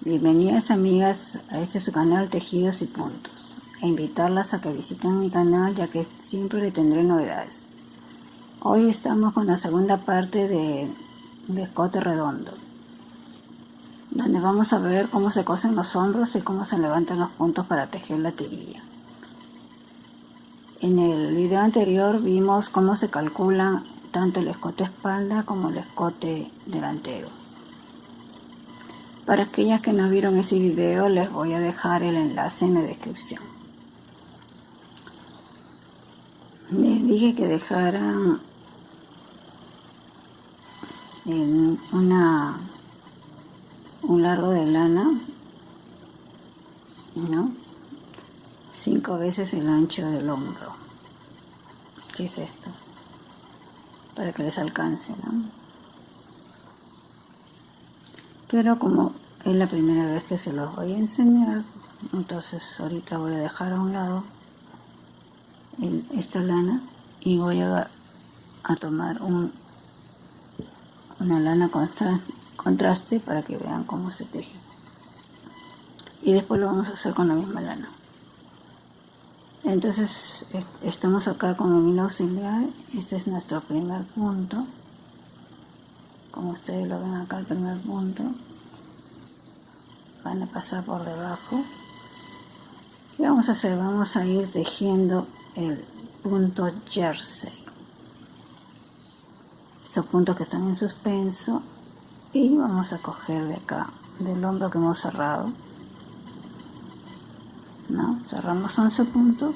Bienvenidas amigas a este su canal Tejidos y Puntos, e invitarlas a que visiten mi canal ya que siempre le tendré novedades. Hoy estamos con la segunda parte del escote redondo, donde vamos a ver cómo se cosen los hombros y cómo se levantan los puntos para tejer la tirilla. En el video anterior vimos cómo se calcula tanto el escote espalda como el escote delantero. Para aquellas que no vieron ese video, les voy a dejar el enlace en la descripción. Les dije que dejaran un largo de lana, ¿no? 5 veces el ancho del hombro. ¿Qué es esto? Para que les alcance, ¿no? Pero como es la primera vez que se los voy a enseñar, entonces ahorita voy a dejar a un lado esta lana y voy a tomar una lana contraste para que vean cómo se teje. Y después lo vamos a hacer con la misma lana. Entonces estamos acá con el hilo auxiliar. Este es nuestro primer punto. Como ustedes lo ven acá, el primer punto. Van a pasar por debajo. ¿Qué vamos a hacer? Vamos a ir tejiendo el punto jersey. Esos puntos que están en suspenso. Y vamos a coger de acá, del hombro que hemos cerrado. ¿No? Cerramos 11 puntos.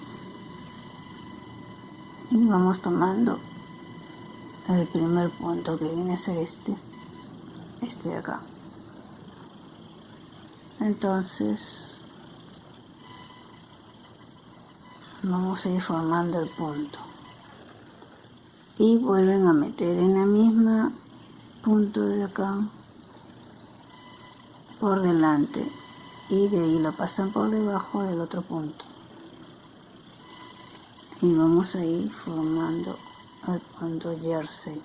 Y vamos tomando el primer punto que viene a ser este de acá. Entonces vamos a ir formando el punto y vuelven a meter en la misma punto de acá por delante y de ahí lo pasan por debajo del otro punto y vamos a ir formando el punto jersey.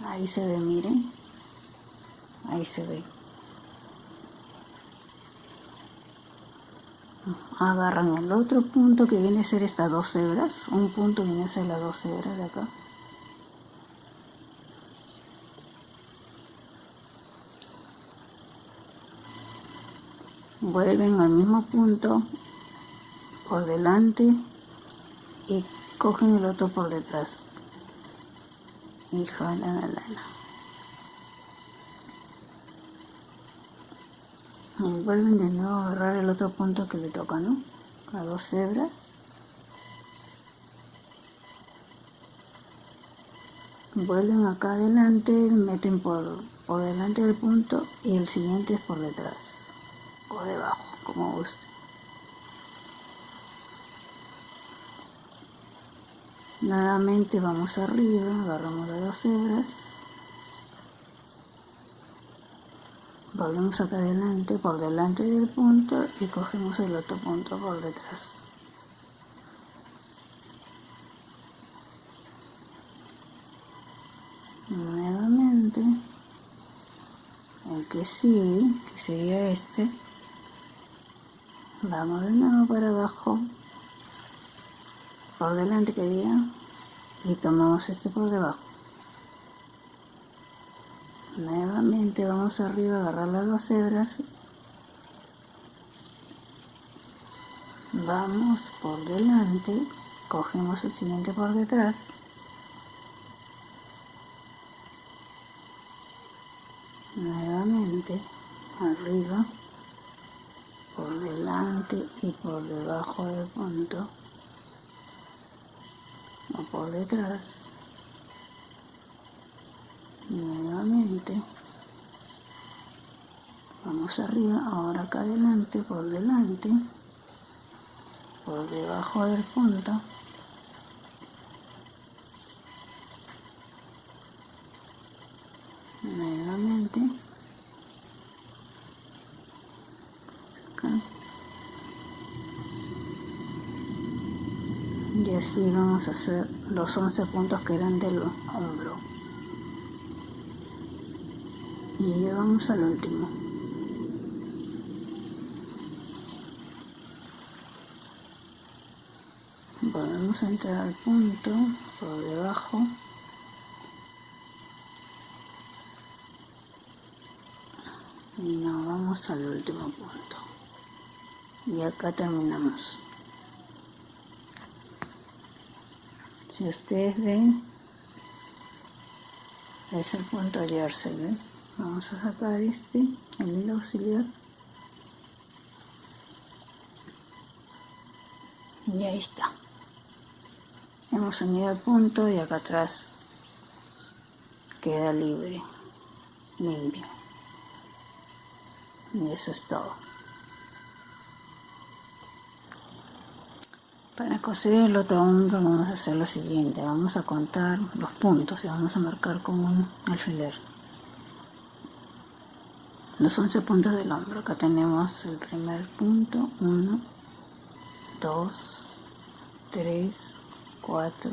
Ahí se ve, miren, ahí se ve. Agarran el otro punto que viene a ser estas 2 hebras, un punto viene a ser las 2 hebras de acá. Vuelven al mismo punto por delante y cogen el otro por detrás y jalan la lana. Y vuelven de nuevo a agarrar el otro punto que le toca, ¿no? Las 2 hebras. Vuelven acá adelante, meten por delante del punto y el siguiente es por detrás o debajo, como guste. Nuevamente vamos arriba, agarramos las 2 hebras. Volvemos acá adelante, por delante del punto y cogemos el otro punto por detrás. Nuevamente, el que sigue, que sería este, vamos de nuevo para abajo, por delante que diga, y tomamos este por debajo. Nuevamente vamos arriba a agarrar las 2 hebras. Vamos por delante, cogemos el siguiente por detrás. Nuevamente arriba, por delante y por debajo del punto, o por detrás. Nuevamente vamos arriba, ahora acá adelante, por delante, por debajo del punto, nuevamente acá. Y así vamos a hacer los 11 puntos que eran del hombro. Y llegamos al último. Volvemos a entrar al punto por debajo. Y nos vamos al último punto. Y acá terminamos. Si ustedes ven, es el punto hallarse, ¿ves? Vamos a sacar el hilo auxiliar. Y ahí está. Hemos unido el punto y acá atrás queda libre, limpio. Y eso es todo. Para coser el otro hombro vamos a hacer lo siguiente. Vamos a contar los puntos y vamos a marcar con un alfiler los 11 puntos del hombro. Acá tenemos el primer punto, 1, 2, 3, 4,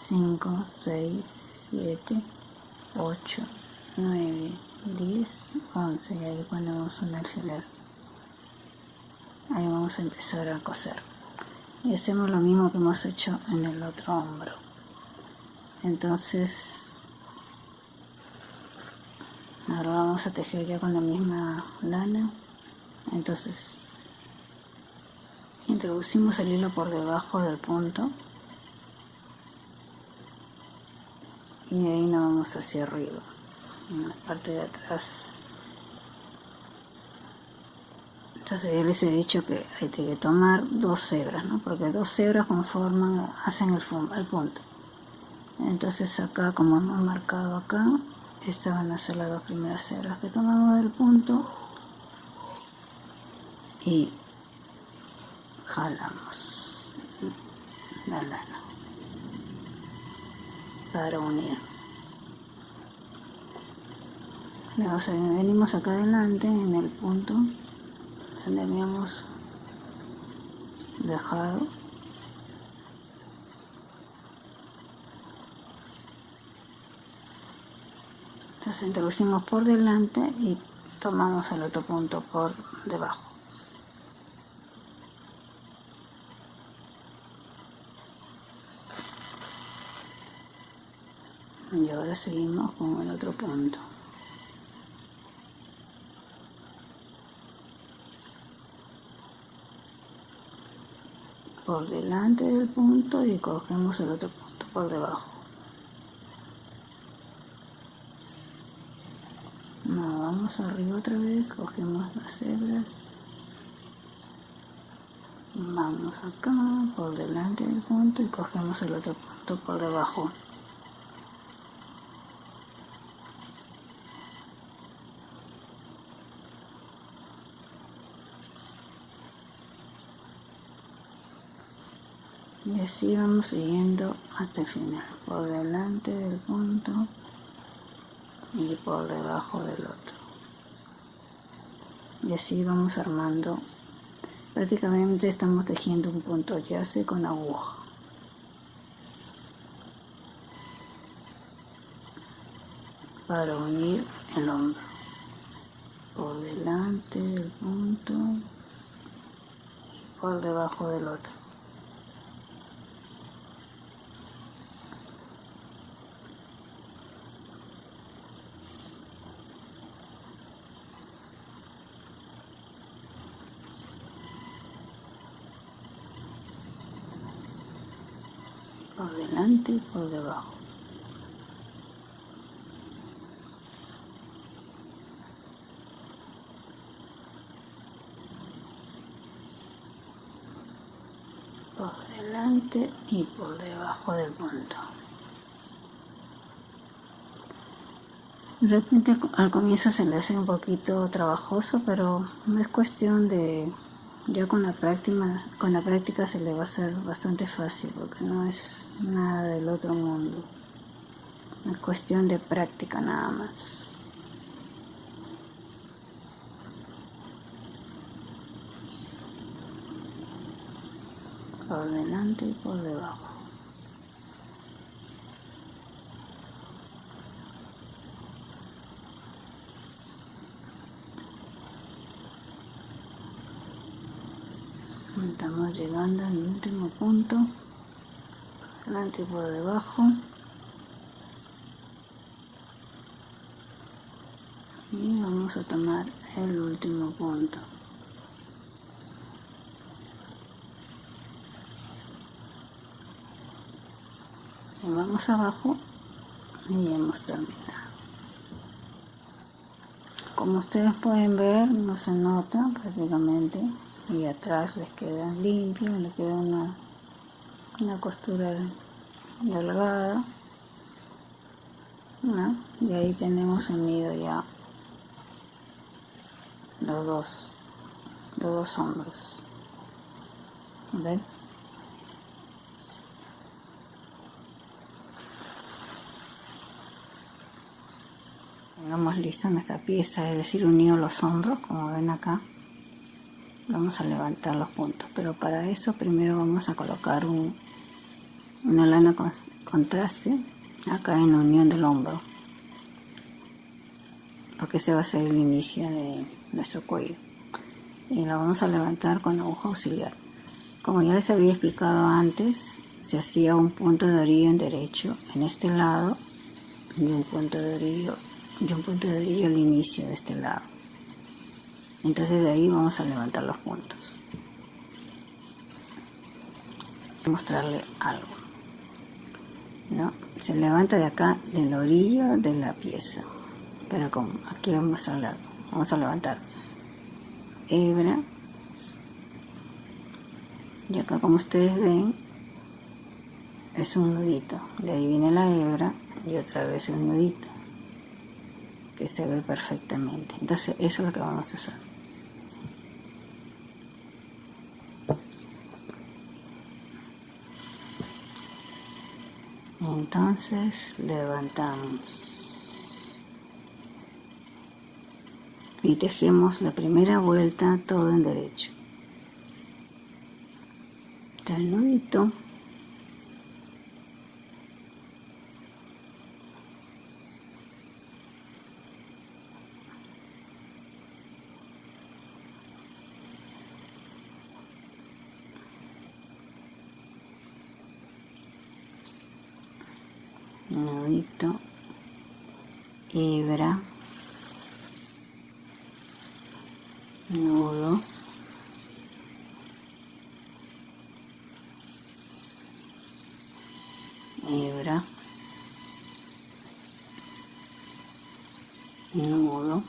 5, 6, 7, 8, 9, 10, 11 y ahí ponemos un alfiler. Ahí vamos a empezar a coser y hacemos lo mismo que hemos hecho en el otro hombro. Entonces ahora vamos a tejer ya con la misma lana. Entonces introducimos el hilo por debajo del punto y ahí nos vamos hacia arriba, en la parte de atrás. Entonces yo les he dicho que hay que tomar 2 hebras, ¿no? Porque 2 hebras hacen el punto. Entonces acá, como hemos marcado acá, estas van a ser las 2 primeras hebras que tomamos del punto y jalamos la lana para unir. Luego venimos acá adelante en el punto donde habíamos dejado. Entonces introducimos por delante y tomamos el otro punto por debajo. Y ahora seguimos con el otro punto. Por delante del punto y cogemos el otro punto por debajo. Nos vamos arriba otra vez, cogemos las hebras. Vamos acá por delante del punto y cogemos el otro punto por debajo. Y así vamos siguiendo hasta el final, por delante del punto y por debajo del otro. Y así vamos armando. Prácticamente estamos tejiendo un punto hallarse con aguja. Para unir el hombro. Por delante del punto y por debajo del otro. Por delante y por debajo. Por delante y por debajo del punto. De repente al comienzo se le hace un poquito trabajoso, pero no es cuestión de... Ya con la práctica se le va a hacer bastante fácil, porque no es nada del otro mundo. Es cuestión de práctica nada más. Por delante y por debajo. Estamos llegando al último punto, adelante y por debajo. Y vamos a tomar el último punto. Y vamos abajo y hemos terminado. Como ustedes pueden ver, no se nota prácticamente, y atrás les queda limpio, les queda una costura delgada, ¿no? Y ahí tenemos unido ya los dos hombros. ¿Ven? Tengamos lista nuestra pieza, es decir, unido los hombros, como ven acá. Vamos a levantar los puntos, pero para eso primero vamos a colocar una lana contraste acá en la unión del hombro, porque ese va a ser el inicio de nuestro cuello, y la vamos a levantar con aguja auxiliar. Como ya les había explicado antes, se hacía un punto de orillo en derecho en este lado y un punto de orillo al inicio de este lado. Entonces de ahí vamos a levantar los puntos. Voy a mostrarle algo, ¿no? Se levanta de acá del orillo de la pieza, pero como aquí quiero mostrarle algo. Vamos a levantar hebra, y acá, como ustedes ven, es un nudito. De ahí viene la hebra y otra vez el nudito, que se ve perfectamente. Entonces eso es lo que vamos a hacer. Entonces levantamos y tejemos la primera vuelta todo en derecho. Está el nudito, nudito, hebra, nudo, hebra, nudo,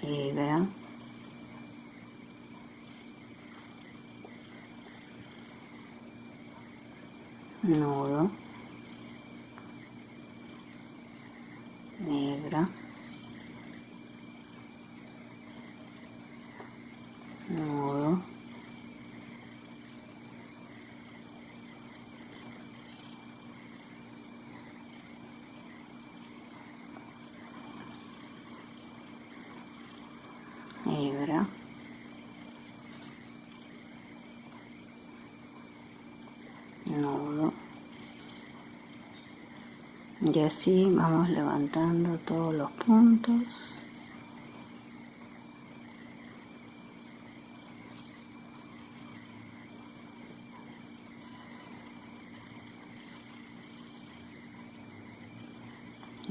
hebra, nudo, hebra, nudo, hebra, nudo, y así vamos levantando todos los puntos.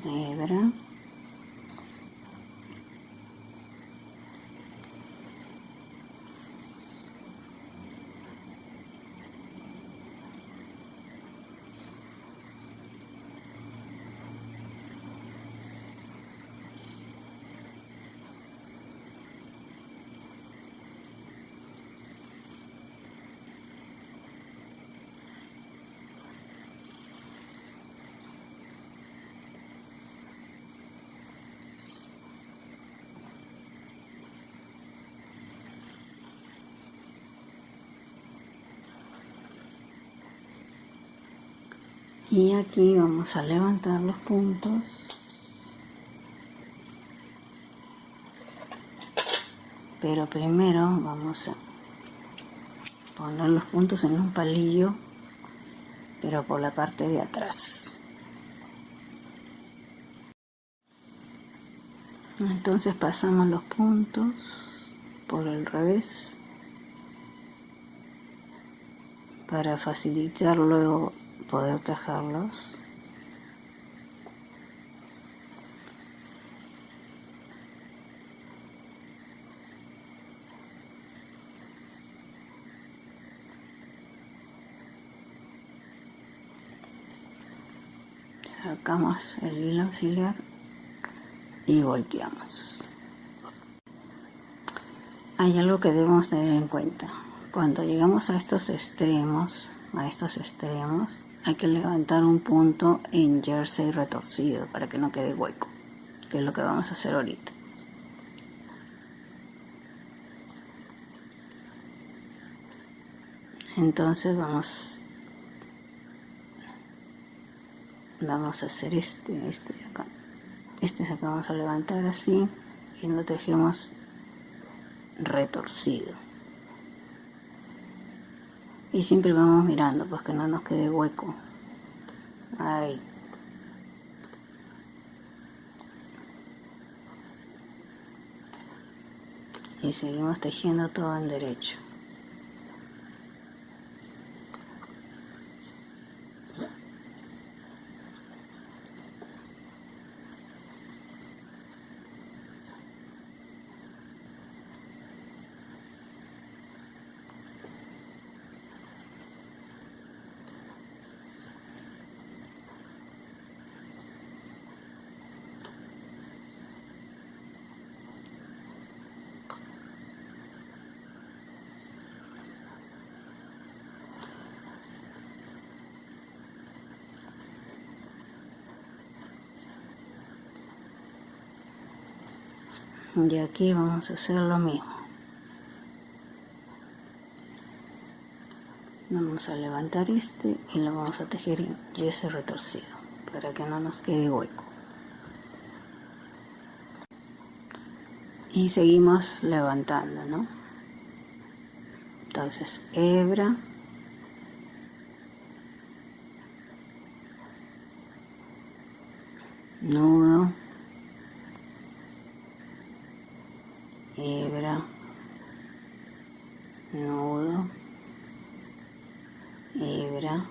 Hebra, y aquí vamos a levantar los puntos pero primero vamos a poner los puntos en un palillo, pero por la parte de atrás. Entonces pasamos los puntos por el revés para facilitar luego poder tejerlos. Sacamos el hilo auxiliar y volteamos. Hay algo que debemos tener en cuenta. Cuando llegamos a estos extremos, hay que levantar un punto en jersey retorcido para que no quede hueco, que es lo que vamos a hacer ahorita. Entonces vamos a hacer este de acá. Este es acá, vamos a levantar así y lo tejemos retorcido. Y siempre vamos mirando pues que no nos quede hueco. Ahí. Y seguimos tejiendo todo en derecho. Y aquí vamos a hacer lo mismo. Vamos a levantar este y lo vamos a tejer en yeso retorcido para que no nos quede hueco. Y seguimos levantando, ¿no? Entonces, hebra, nudo, hebra, nudo, hebra,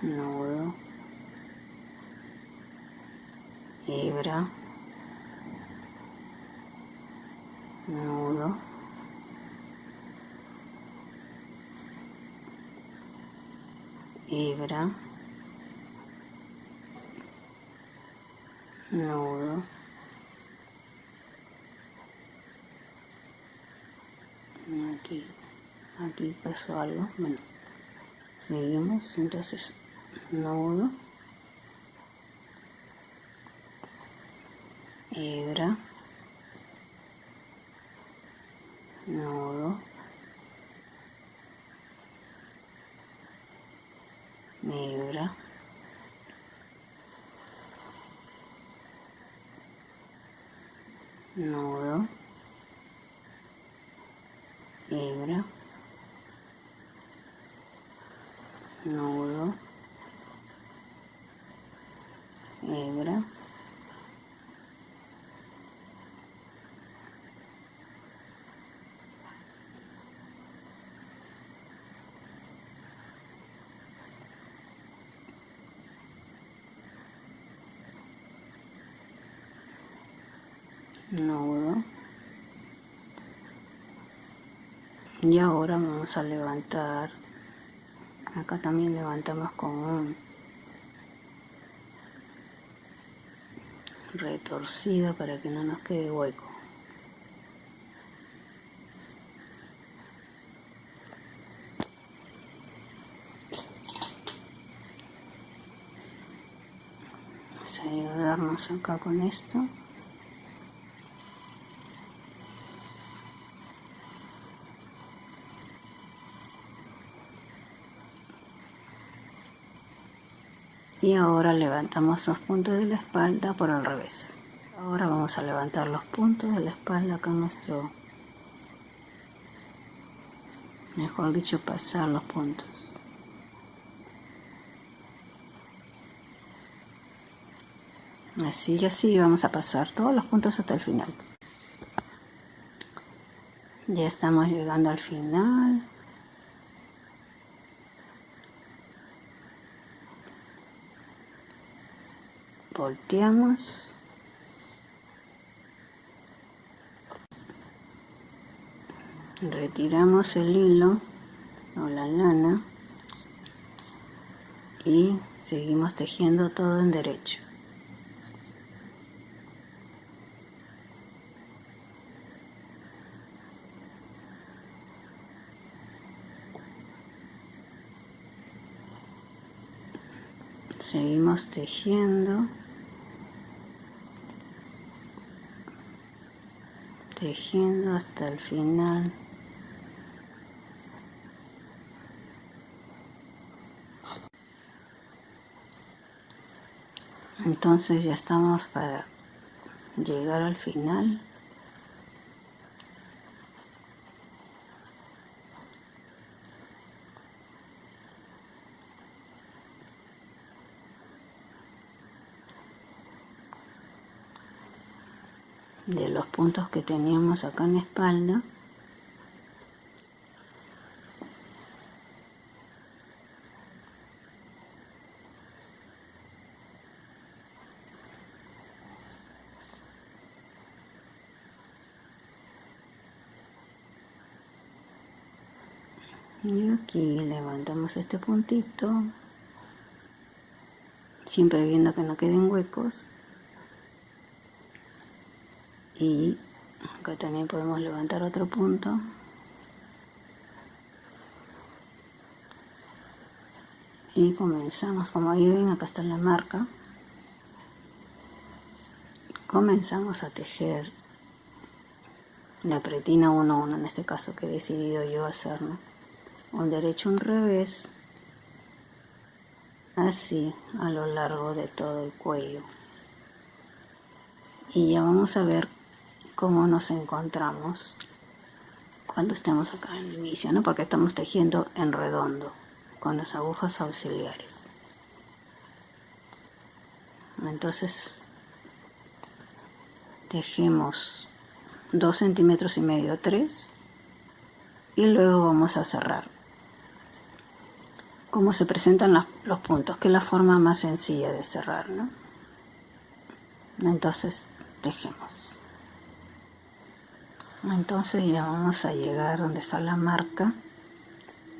nudo, hebra, nudo, hebra, nudo, aquí pasó algo. Bueno, seguimos. Entonces, nudo, hebra, nudo, hebra, nudo, hebra, nudo, hebra, nudo. Y ahora vamos a levantar, acá también levantamos con un retorcido para que no nos quede hueco. Vamos a ayudarnos acá con esto. Y ahora levantamos los puntos de la espalda por el revés. Ahora vamos a levantar los puntos de la espalda acá en nuestro, mejor dicho, pasar los puntos. Así y así vamos a pasar todos los puntos hasta el final. Ya estamos llegando al final. Volteamos. Retiramos el hilo o la lana y seguimos tejiendo todo en derecho. Seguimos tejiendo, tejiendo hasta el final. Entonces ya estamos para llegar al final. De los puntos que teníamos acá en la espalda. Y aquí levantamos este puntito, siempre viendo que no queden huecos. Y acá también podemos levantar otro punto. Y comenzamos, como ahí ven, acá está la marca. Comenzamos a tejer la pretina 1-1, en este caso que he decidido yo hacer, ¿no? Un derecho, un revés, así a lo largo de todo el cuello. Y ya vamos a ver cómo nos encontramos cuando estemos acá en el inicio, ¿no? Porque estamos tejiendo en redondo con las agujas auxiliares. Entonces tejemos 2,5 centímetros, 3, y luego vamos a cerrar. Cómo se presentan los puntos, que es la forma más sencilla de cerrar, ¿no? Entonces tejemos. Entonces ya vamos a llegar donde está la marca.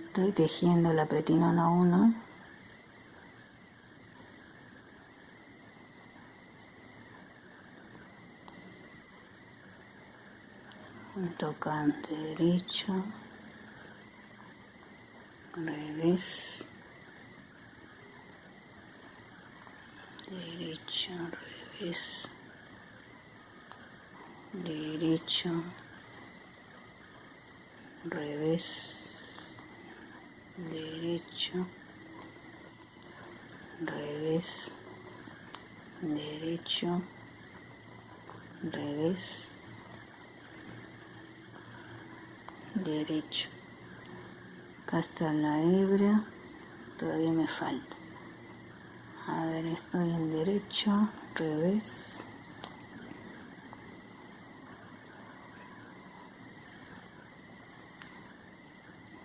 Estoy tejiendo la pretina 1-1. Tocante derecho, revés, derecho, revés, derecho, revés, derecho, revés, derecho, revés, derecho. Acá está la hebra, todavía me falta. A ver, estoy en derecho, revés,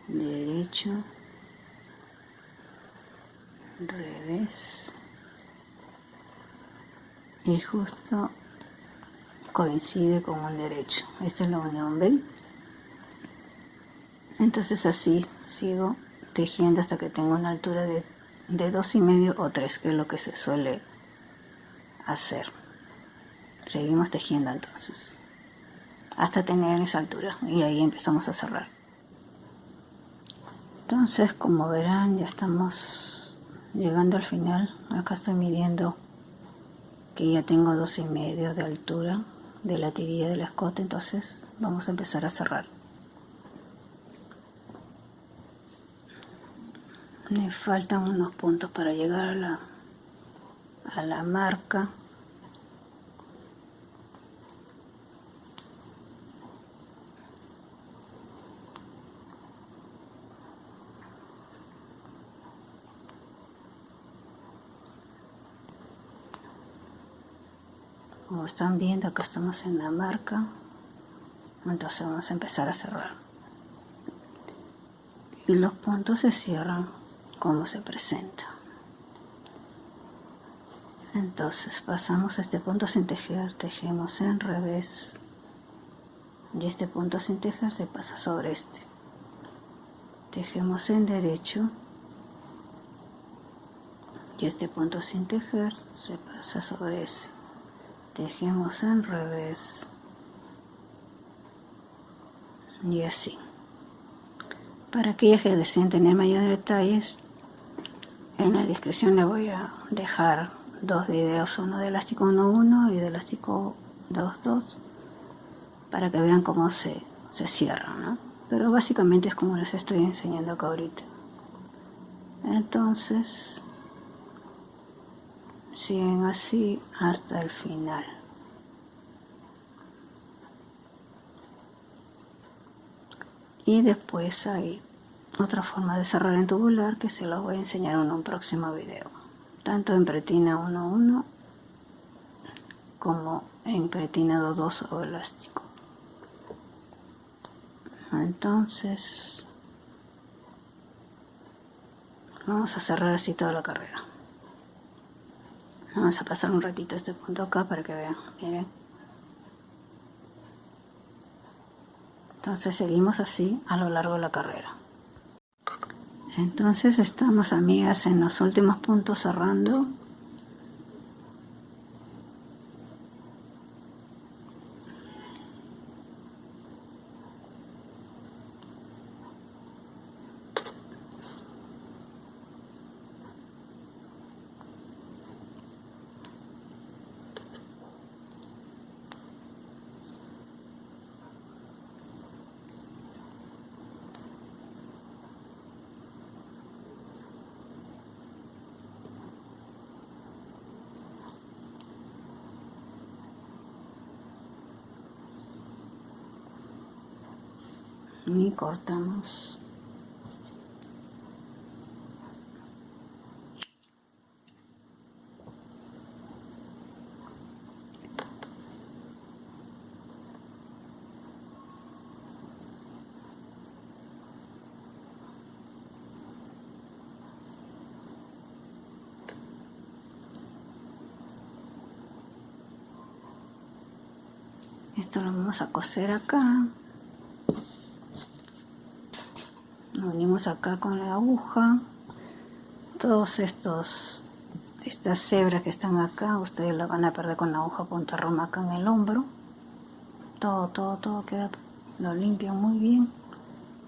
derecho, revés, y justo coincide con un derecho. Esta es la unión, ¿ven? Entonces así sigo tejiendo hasta que tengo una altura de 2,5 o 3, que es lo que se suele hacer. Seguimos tejiendo entonces hasta tener esa altura y ahí empezamos a cerrar. Entonces, como verán, ya estamos llegando al final. Acá estoy midiendo que ya tengo 2,5 de altura de la tirilla del escote, entonces vamos a empezar a cerrar. Me faltan unos puntos para llegar a la marca. Como están viendo, acá estamos en la marca. Entonces vamos a empezar a cerrar. Y los puntos se cierran como se presenta. Entonces pasamos a este punto sin tejer, tejemos en revés. Y este punto sin tejer se pasa sobre este. Tejemos en derecho. Y este punto sin tejer se pasa sobre ese. Tejemos en revés. Y así. Para aquellas que deseen tener mayores detalles, en la descripción le voy a dejar 2 videos, uno de elástico 1.1 y de elástico 2.2, para que vean cómo se cierra, ¿no? Pero básicamente es como les estoy enseñando acá ahorita. Entonces, siguen así hasta el final. Y después hay otra forma de cerrar en tubular que se los voy a enseñar en un próximo video, tanto en pretina 1.1 como en pretina 2.2 o elástico. Entonces vamos a cerrar así toda la carrera. Vamos a pasar un ratito este punto acá para que vean. Miren. Entonces seguimos así a lo largo de la carrera. Entonces estamos, amigas, en los últimos puntos cerrando. Y cortamos. Esto lo vamos a coser acá. Nos unimos acá con la aguja. Todos estas hebras que están acá, ustedes la van a perder con la aguja punta roma acá en el hombro. Todo queda, lo limpian muy bien.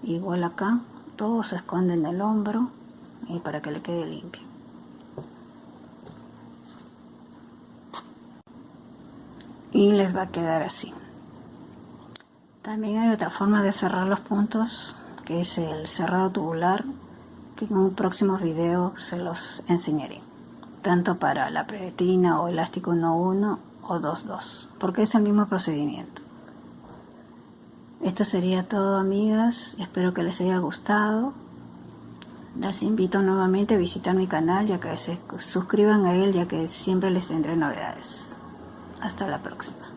Igual acá, todo se esconde en el hombro y para que le quede limpio. Y les va a quedar así. También hay otra forma de cerrar los puntos, que es el cerrado tubular, que en un próximo video se los enseñaré, tanto para la pretina o elástico 1.1 o 2.2, porque es el mismo procedimiento. Esto sería todo, amigas, espero que les haya gustado. Las invito nuevamente a visitar mi canal, ya que se suscriban a él, ya que siempre les tendré novedades. Hasta la próxima.